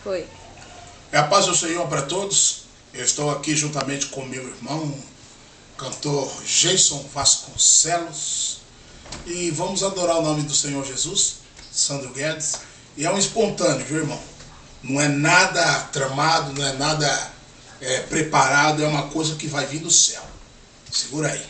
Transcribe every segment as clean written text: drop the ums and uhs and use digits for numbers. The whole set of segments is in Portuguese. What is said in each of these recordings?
Foi. É a paz do Senhor para todos. Eu estou aqui juntamente com meu irmão, cantor Jason Vasconcelos. E vamos adorar o nome do Senhor Jesus, Sandro Guedes. E é um espontâneo, viu, irmão? Não é nada tramado, não é nada preparado, é uma coisa que vai vir do céu. Segura aí.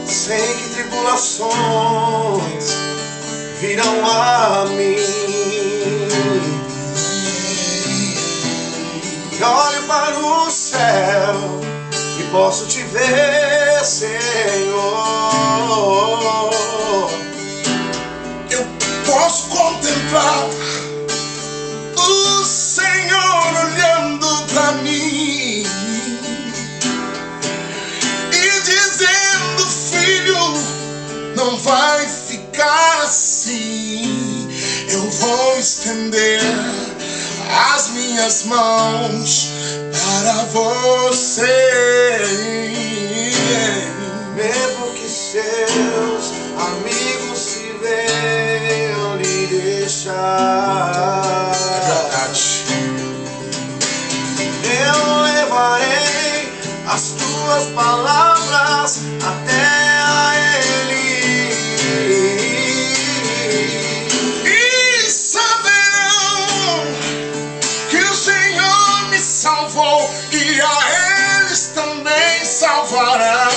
Sei que tribulações virão a mim, e olho para o céu e posso te ver, Senhor. Eu posso contemplar o Senhor olhando para mim e dizendo: filho, não vai ficar assim. Eu vou estender as minhas mãos para você. Mesmo que seus amigos se venham lhe deixar, É verdade. eu levarei as tuas palavras até a Ele, E saberão que o Senhor me salvou, e a eles também salvará.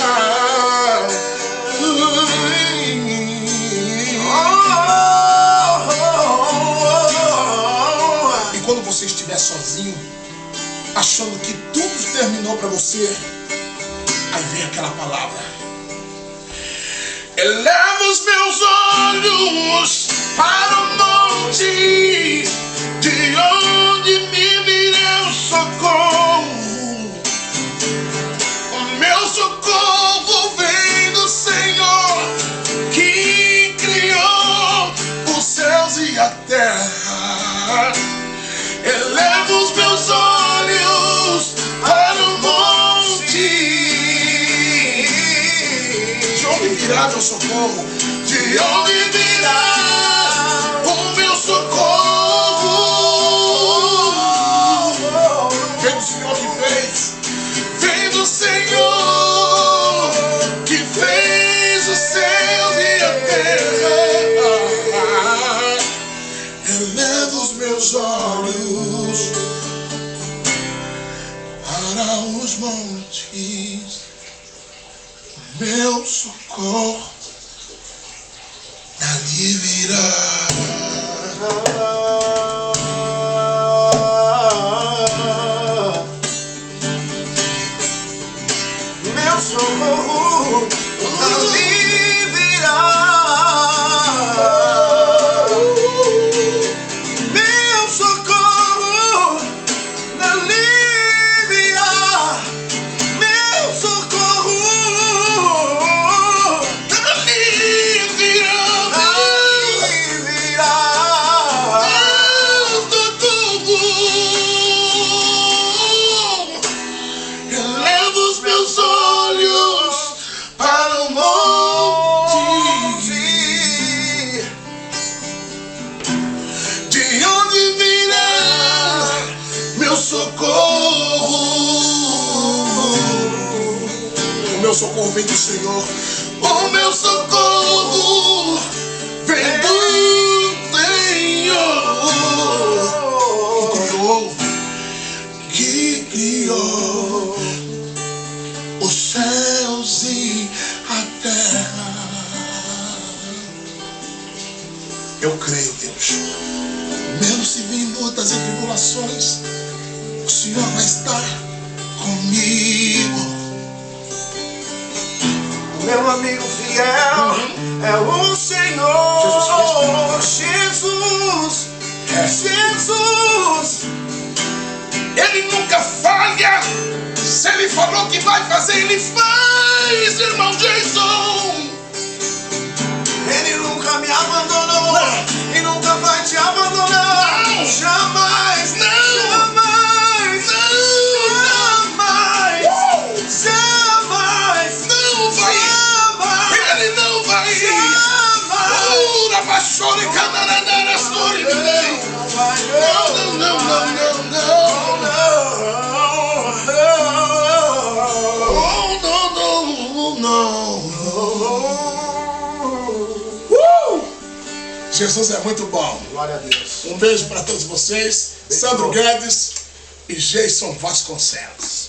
E quando você estiver sozinho, achando que tudo terminou para você, aí vem aquela palavra: eleva os meus olhos para o monte, de onde me virá o socorro. O meu socorro vem do Senhor, que criou os céus e a terra. Eleva os meus olhos para o monte, de onde virá meu socorro? De onde virá o meu socorro? Vem do Senhor que fez, vem do Senhor que fez os céus e a terra. Eleva os meus olhos para os montes, meu socorro dali virá. meu socorro dali virá. Meu socorro dali virá. Meu socorro Dali virá. Deus do tudo. Eleva os meus olhos para o monte, de onde virá meu socorro. O meu socorro vem do Senhor. O meu socorro vem do Senhor, que criou os céus e a terra. Eu creio, Deus, mesmo se vir lutas e tribulações, o Senhor vai estar comigo. Meu amigo fiel é o Senhor Jesus Cristo. Jesus, Jesus, falou que vai fazer, Ele faz, irmão Jason. Ele nunca me abandonou. Não. E nunca vai te abandonar. Não. Jamais. Não. Jamais. Não. Jamais. Jamais. Não vai. Jamais. Ele não vai. Jamais. Rabachore, canarandara, story, Não vai. não, não, não, não, não, não. Oh, não, não, não. Jesus é muito bom. Glória a Deus. Um beijo para todos vocês. Sandro Guedes e Jason Vasconcelos.